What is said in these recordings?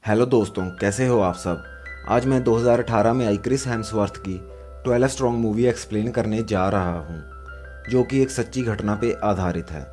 Hello दोस्तों, कैसे हो आप सब। आज मैं 2018 में आई क्रिस हेम्सवर्थ की 12 स्ट्रॉन्ग मूवी एक्सप्लेन करने जा रहा हूँ, जो कि एक सच्ची घटना पे आधारित है।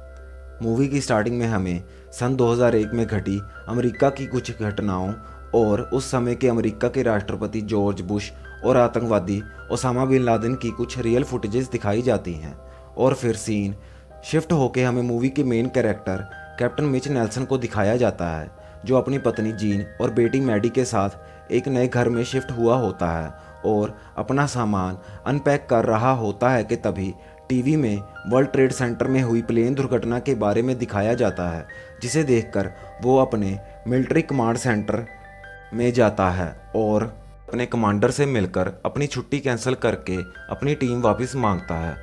मूवी की स्टार्टिंग में हमें सन 2001 में घटी अमेरिका की कुछ घटनाओं और उस समय के अमेरिका के राष्ट्रपति जॉर्ज बुश और आतंकवादी ओसामा बिन लादेन की कुछ रियल फुटेजेस दिखाई जाती हैं। और फिर सीन शिफ्ट होकर हमें मूवी के main character captain Mitch Nelson को दिखाया जाता है, जो अपनी पत्नी जीन और बेटी मैडी के साथ एक नए घर में शिफ्ट हुआ होता है और अपना सामान अनपैक कर रहा होता है कि तभी टीवी में वर्ल्ड ट्रेड सेंटर में हुई प्लेन दुर्घटना के बारे में दिखाया जाता है, जिसे देखकर वो अपने मिलिट्री कमांड सेंटर में जाता है और अपने कमांडर से मिलकर अपनी छुट्टी कैंसिल करके अपनी टीम वापस मांगता है,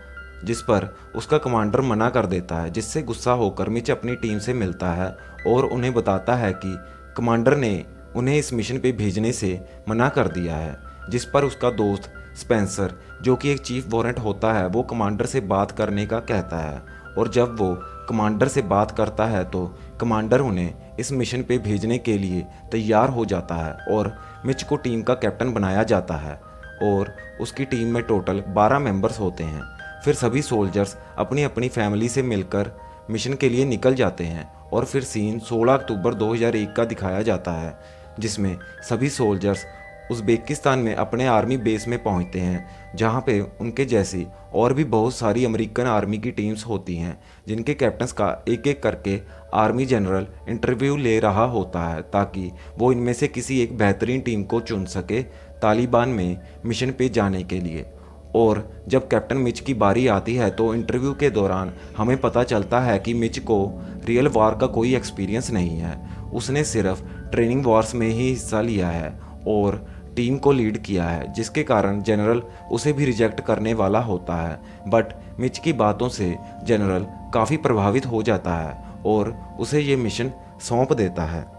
जिस पर उसका कमांडर मना कर देता है, जिससे गुस्सा होकर मिच अपनी टीम से मिलता है और उन्हें बताता है कि कमांडर ने उन्हें इस मिशन पे भेजने से मना कर दिया है। जिस पर उसका दोस्त स्पेंसर, जो कि एक चीफ वारंट होता है, वो कमांडर से बात करने का कहता है। और जब वो कमांडर से बात करता है तो कमांडर उन्हें इस मिशन पे भेजने के लिए तैयार हो जाता है और मिच को टीम का कैप्टन बनाया जाता है। और उसकी टीम में टोटल 12 मेंबर्स होते हैं। फिर सभी सोल्जर्स अपनी अपनी फैमिली से मिलकर मिशन के लिए निकल जाते हैं। और फिर सीन 16 अक्टूबर 2001 का दिखाया जाता है, जिसमें सभी सोल्जर्स उज़्बेकिस्तान में अपने आर्मी बेस में पहुंचते हैं, जहां पे उनके जैसी और भी बहुत सारी अमेरिकन आर्मी की टीम्स होती हैं, जिनके कैप्टन्स का एक एक करके आर्मी जनरल इंटरव्यू ले रहा होता है, ताकि वो इनमें से किसी एक बेहतरीन टीम को चुन सके तालिबान में मिशन पे जाने के लिए। और जब कैप्टन मिच की बारी आती है तो इंटरव्यू के दौरान हमें पता चलता है कि मिच को रियल वार का कोई एक्सपीरियंस नहीं है। उसने सिर्फ ट्रेनिंग वॉर्स में ही हिस्सा लिया है और टीम को लीड किया है, जिसके कारण जनरल उसे भी रिजेक्ट करने वाला होता है। बट मिच की बातों से जनरल काफ़ी प्रभावित हो जाता है और उसे ये मिशन सौंप देता है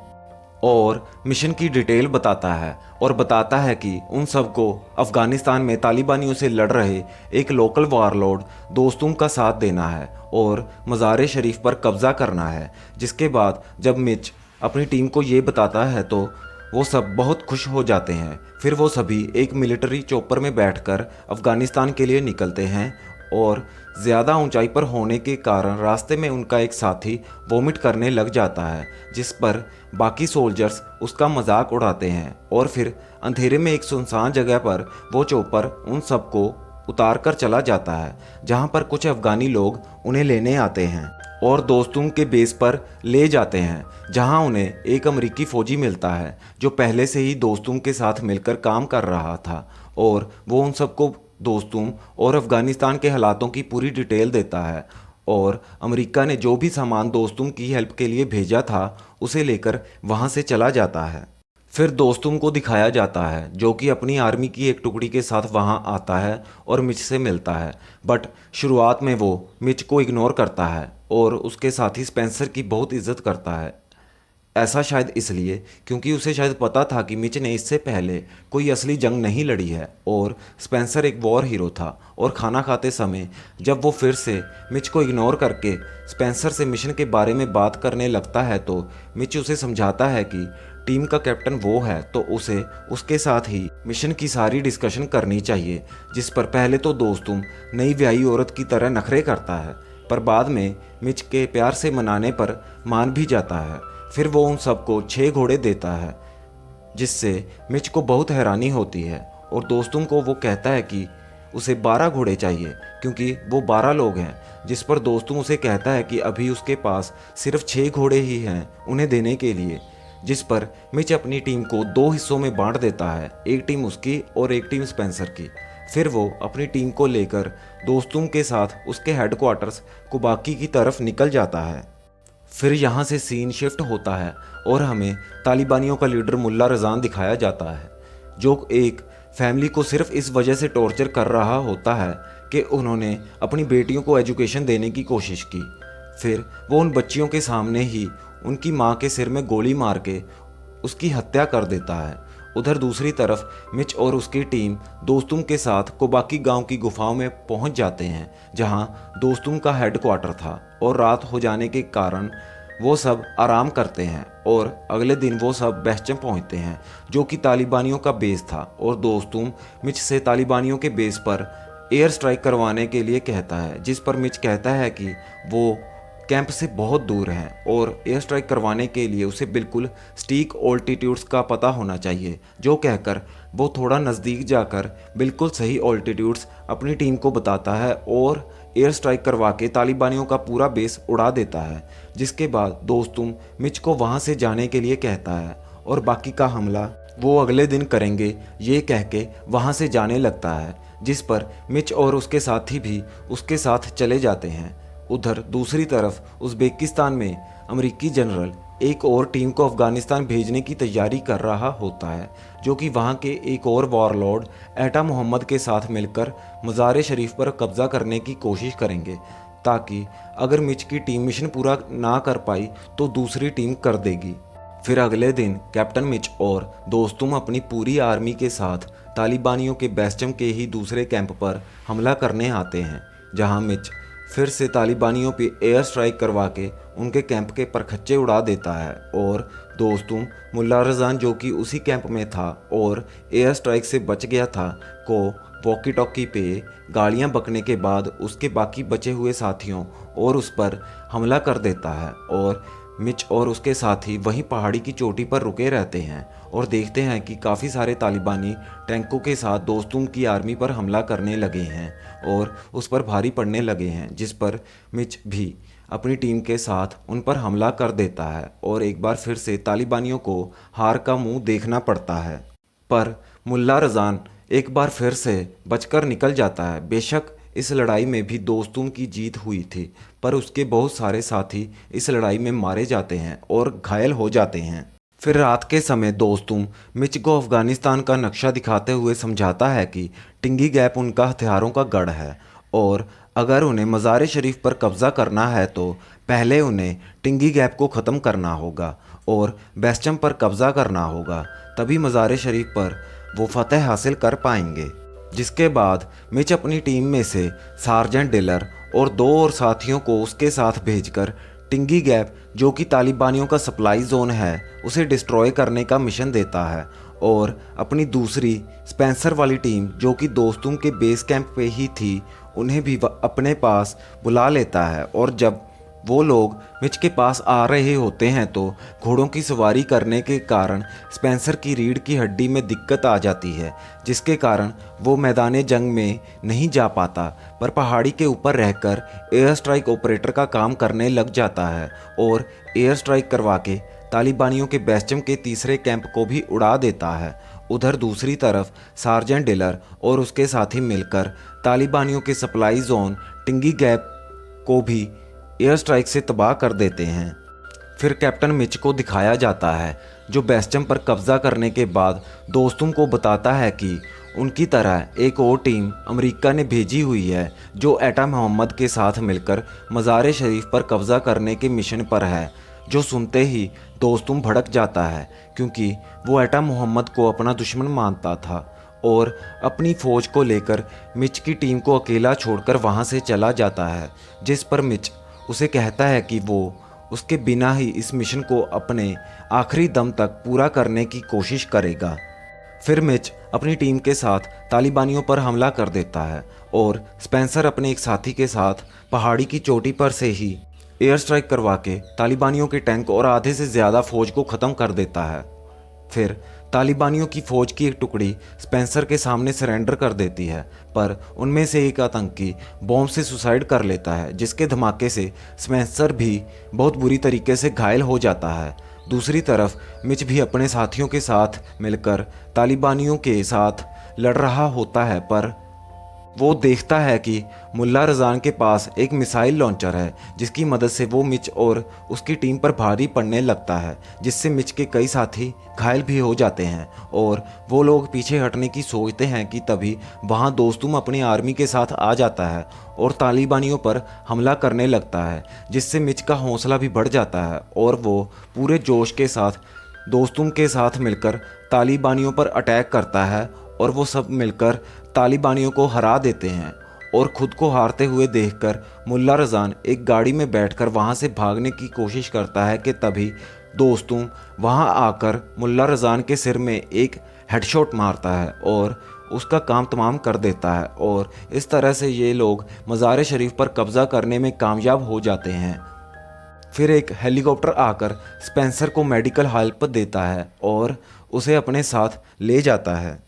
और मिशन की डिटेल बताता है और बताता है कि उन सबको अफ़गानिस्तान में तालिबानियों से लड़ रहे एक लोकल वारलॉर्ड दोस्तुम का साथ देना है और मज़ार शरीफ पर कब्ज़ा करना है। जिसके बाद जब मिच अपनी टीम को ये बताता है तो वो सब बहुत खुश हो जाते हैं। फिर वो सभी एक मिलिट्री चॉपर में बैठकर अफ़गानिस्तान के लिए निकलते हैं और ज़्यादा ऊंचाई पर होने के कारण रास्ते में उनका एक साथी वोमिट करने लग जाता है, जिस पर बाकी सोल्जर्स उसका मजाक उड़ाते हैं। और फिर अंधेरे में एक सुनसान जगह पर वो चॉपर उन सबको उतार कर चला जाता है, जहां पर कुछ अफ़गानी लोग उन्हें लेने आते हैं और दोस्तुम के बेस पर ले जाते हैं, जहां उन्हें एक अमेरिकी फ़ौजी मिलता है जो पहले से ही दोस्तुम के साथ मिलकर काम कर रहा था। और वो उन सबको दोस्तुम और अफ़गानिस्तान के हालातों की पूरी डिटेल देता है और अमेरिका ने जो भी सामान दोस्तुम की हेल्प के लिए भेजा था उसे लेकर वहां से चला जाता है। फिर दोस्तुम को दिखाया जाता है, जो कि अपनी आर्मी की एक टुकड़ी के साथ वहां आता है और मिच से मिलता है। बट शुरुआत में वो मिच को इग्नोर करता है और उसके साथी स्पेंसर की बहुत इज्जत करता है। ऐसा शायद इसलिए क्योंकि उसे शायद पता था कि मिच ने इससे पहले कोई असली जंग नहीं लड़ी है और स्पेंसर एक वॉर हीरो था। और खाना खाते समय जब वो फिर से मिच को इग्नोर करके स्पेंसर से मिशन के बारे में बात करने लगता है तो मिच उसे समझाता है कि टीम का कैप्टन वो है तो उसे उसके साथ ही मिशन की सारी डिस्कशन करनी चाहिए। जिस पर पहले तो दोस्तुम नई ब्याही औरत की तरह नखरे करता है, पर बाद में मिच के प्यार से मनाने पर मान भी जाता है। फिर वो उन सबको 6 घोड़े देता है, जिससे मिच को बहुत हैरानी होती है और दोस्तों को वो कहता है कि उसे 12 घोड़े चाहिए क्योंकि वो 12 लोग हैं। जिस पर दोस्तों उसे कहता है कि अभी उसके पास सिर्फ 6 घोड़े ही हैं उन्हें देने के लिए। जिस पर मिच अपनी टीम को 2 हिस्सों में बांट देता है, एक टीम उसकी और एक टीम स्पेंसर की। फिर वो अपनी टीम को लेकर दोस्तों के साथ उसके हेडक्वार्टर्स कुबाकी की तरफ निकल जाता है। फिर यहाँ से सीन शिफ्ट होता है और हमें तालिबानियों का लीडर मुल्ला रज़ान दिखाया जाता है, जो एक फैमिली को सिर्फ इस वजह से टॉर्चर कर रहा होता है कि उन्होंने अपनी बेटियों को एजुकेशन देने की कोशिश की। फिर वो उन बच्चियों के सामने ही उनकी माँ के सिर में गोली मार के उसकी हत्या कर देता है। उधर दूसरी तरफ मिच और उसकी टीम दोस्तुम के साथ कोबाकी गांव की गुफाओं में पहुंच जाते हैं, जहां दोस्तुम का हेडक्वार्टर था। और रात हो जाने के कारण वो सब आराम करते हैं और अगले दिन वो सब बेस्टम पहुंचते हैं जो कि तालिबानियों का बेस था। और दोस्तुम मिच से तालिबानियों के बेस पर एयर स्ट्राइक करवाने के लिए कहता है, जिस पर मिच कहता है कि वो कैंप से बहुत दूर हैं और एयर स्ट्राइक करवाने के लिए उसे बिल्कुल स्टीक ऑल्टीट्यूड्स का पता होना चाहिए। जो कहकर वो थोड़ा नज़दीक जाकर बिल्कुल सही ऑल्टीट्यूड्स अपनी टीम को बताता है और एयर स्ट्राइक करवा के तालिबानियों का पूरा बेस उड़ा देता है। जिसके बाद दोस्तुम मिच को वहाँ से जाने के लिए कहता है और बाकी का हमला वो अगले दिन करेंगे ये कह के वहाँ से जाने लगता है, जिस पर मिच और उसके साथी भी उसके साथ चले जाते हैं। उधर दूसरी तरफ उज़्बेकिस्तान में अमेरिकी जनरल एक और टीम को अफ़गानिस्तान भेजने की तैयारी कर रहा होता है, जो कि वहां के एक और वॉरलॉर्ड एटा मोहम्मद के साथ मिलकर मज़ार शरीफ पर कब्ज़ा करने की कोशिश करेंगे, ताकि अगर मिच की टीम मिशन पूरा ना कर पाई तो दूसरी टीम कर देगी। फिर अगले दिन कैप्टन मिच और दोस्तुम अपनी पूरी आर्मी के साथ तालिबानियों के बेस्टम के ही दूसरे कैंप पर हमला करने आते हैं, जहां मिच फिर से तालिबानियों पे एयर स्ट्राइक करवा के उनके कैंप के परखच्चे उड़ा देता है। और दोस्तुम मुल्ला रज़ान, जो कि उसी कैंप में था और एयर स्ट्राइक से बच गया था, को वॉकी टॉकी पे गालियां बकने के बाद उसके बाकी बचे हुए साथियों और उस पर हमला कर देता है। और मिच और उसके साथी वहीं पहाड़ी की चोटी पर रुके रहते हैं और देखते हैं कि काफ़ी सारे तालिबानी टैंकों के साथ दोस्तुम की आर्मी पर हमला करने लगे हैं और उस पर भारी पड़ने लगे हैं, जिस पर मिच भी अपनी टीम के साथ उन पर हमला कर देता है और एक बार फिर से तालिबानियों को हार का मुंह देखना पड़ता है। पर मुल्ला रज़ान एक बार फिर से बचकर निकल जाता है। बेशक इस लड़ाई में भी दोस्तुम की जीत हुई थी, पर उसके बहुत सारे साथी इस लड़ाई में मारे जाते हैं और घायल हो जाते हैं। फिर रात के समय दोस्तुम मिच को अफ़गानिस्तान का नक्शा दिखाते हुए समझाता है कि टिंगी गैप उनका हथियारों का गढ़ है और अगर उन्हें मज़ार शरीफ पर कब्ज़ा करना है तो पहले उन्हें टिंगी गैप को ख़त्म करना होगा और बेस्टम पर कब्ज़ा करना होगा, तभी मज़ार शरीफ पर वो फतह हासिल कर पाएंगे। जिसके बाद मिच अपनी टीम में से सार्जेंट डिलर और 2 और साथियों को उसके साथ भेजकर टिंगी गैप, जो कि तालिबानियों का सप्लाई जोन है, उसे डिस्ट्रॉय करने का मिशन देता है। और अपनी दूसरी स्पेंसर वाली टीम, जो कि दोस्तुम के बेस कैंप पे ही थी, उन्हें भी अपने पास बुला लेता है। और जब वो लोग मिच के पास आ रहे होते हैं तो घोड़ों की सवारी करने के कारण स्पेंसर की रीढ़ की हड्डी में दिक्कत आ जाती है, जिसके कारण वो मैदान जंग में नहीं जा पाता, पर पहाड़ी के ऊपर रहकर एयर स्ट्राइक ऑपरेटर का काम करने लग जाता है और एयर स्ट्राइक करवा के तालिबानियों के बेस्टम के तीसरे कैंप को भी उड़ा देता है। उधर दूसरी तरफ सार्जेंट डिलर और उसके साथी मिलकर तालिबानियों के सप्लाई जोन टिंगी गैप को भी एयर स्ट्राइक से तबाह कर देते हैं। फिर कैप्टन मिच को दिखाया जाता है, जो बेस्टम पर कब्ज़ा करने के बाद दोस्तुम को बताता है कि उनकी तरह एक और टीम अमेरिका ने भेजी हुई है, जो एटा मोहम्मद के साथ मिलकर मज़ार शरीफ पर कब्ज़ा करने के मिशन पर है। जो सुनते ही दोस्तुम भड़क जाता है, क्योंकि वो एटा मोहम्मद को अपना दुश्मन मानता था और अपनी फ़ौज को लेकर मिच की टीम को अकेला छोड़कर वहाँ से चला जाता है। जिस पर मिच उसे कहता है कि वो उसके बिना ही इस मिशन को अपने आखिरी दम तक पूरा करने की कोशिश करेगा। फिर मिच अपनी टीम के साथ तालिबानियों पर हमला कर देता है और स्पेंसर अपने एक साथी के साथ पहाड़ी की चोटी पर से ही एयर स्ट्राइक करवा के तालिबानियों के टैंक और आधे से ज़्यादा फ़ौज को ख़त्म कर देता है। फिर तालिबानियों की फ़ौज की एक टुकड़ी स्पेंसर के सामने सरेंडर कर देती है, पर उनमें से एक आतंकी बॉम्ब से सुसाइड कर लेता है, जिसके धमाके से स्पेंसर भी बहुत बुरी तरीके से घायल हो जाता है। दूसरी तरफ मिच भी अपने साथियों के साथ मिलकर तालिबानियों के साथ लड़ रहा होता है, पर वो देखता है कि मुल्ला रज़ान के पास एक मिसाइल लॉन्चर है, जिसकी मदद से वो मिच और उसकी टीम पर भारी पड़ने लगता है, जिससे मिच के कई साथी घायल भी हो जाते हैं और वो लोग पीछे हटने की सोचते हैं कि तभी वहाँ दोस्तुम अपनी आर्मी के साथ आ जाता है और तालिबानियों पर हमला करने लगता है, जिससे मिच का हौसला भी बढ़ जाता है और वो पूरे जोश के साथ दोस्तुम के साथ मिलकर तालिबानियों पर अटैक करता है और वो सब मिलकर तालिबानियों को हरा देते हैं और खुद को हारते हुए देखकर मुल्ला रज़ान एक गाड़ी में बैठकर वहां से भागने की कोशिश करता है कि तभी दोस्तों वहां आकर मुल्ला रज़ान के सिर में एक हेडशॉट मारता है और उसका काम तमाम कर देता है और इस तरह से ये लोग मज़ार शरीफ पर कब्ज़ा करने में कामयाब हो जाते हैं। फिर एक हेलीकॉप्टर आकर स्पेंसर को मेडिकल हेल्प देता है और उसे अपने साथ ले जाता है।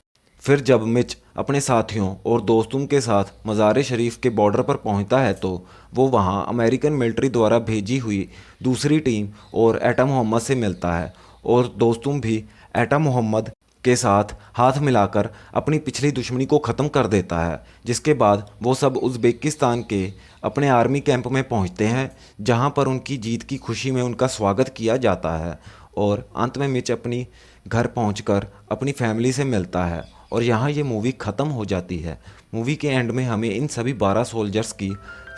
फिर जब मिच अपने साथियों और दोस्तों के साथ मज़ार शरीफ के बॉर्डर पर पहुंचता है तो वो वहां अमेरिकन मिलिट्री द्वारा भेजी हुई दूसरी टीम और एटा मोहम्मद से मिलता है और दोस्तों भी एटा मोहम्मद के साथ हाथ मिलाकर अपनी पिछली दुश्मनी को ख़त्म कर देता है। जिसके बाद वो सब उज़्बेकिस्तान के अपने आर्मी कैंप में पहुंचते हैं जहां पर उनकी जीत की खुशी में उनका स्वागत किया जाता है और अंत में मिच अपनी घर पहुंचकर अपनी फैमिली से मिलता है और यहाँ ये मूवी ख़त्म हो जाती है। मूवी के एंड में हमें इन सभी 12 सोल्जर्स की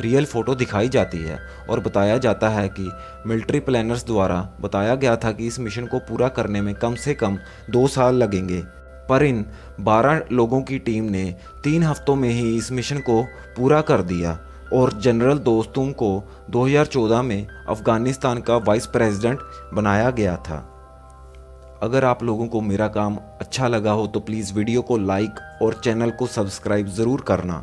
रियल फ़ोटो दिखाई जाती है और बताया जाता है कि मिलिट्री प्लानर्स द्वारा बताया गया था कि इस मिशन को पूरा करने में कम से कम 2 साल लगेंगे, पर इन 12 लोगों की टीम ने 3 हफ्तों में ही इस मिशन को पूरा कर दिया और जनरल दोस्तों को 2014 में अफ़गानिस्तान का वाइस प्रेसिडेंट बनाया गया था। अगर आप लोगों को मेरा काम अच्छा लगा हो तो प्लीज़ वीडियो को लाइक और चैनल को सब्सक्राइब ज़रूर करना।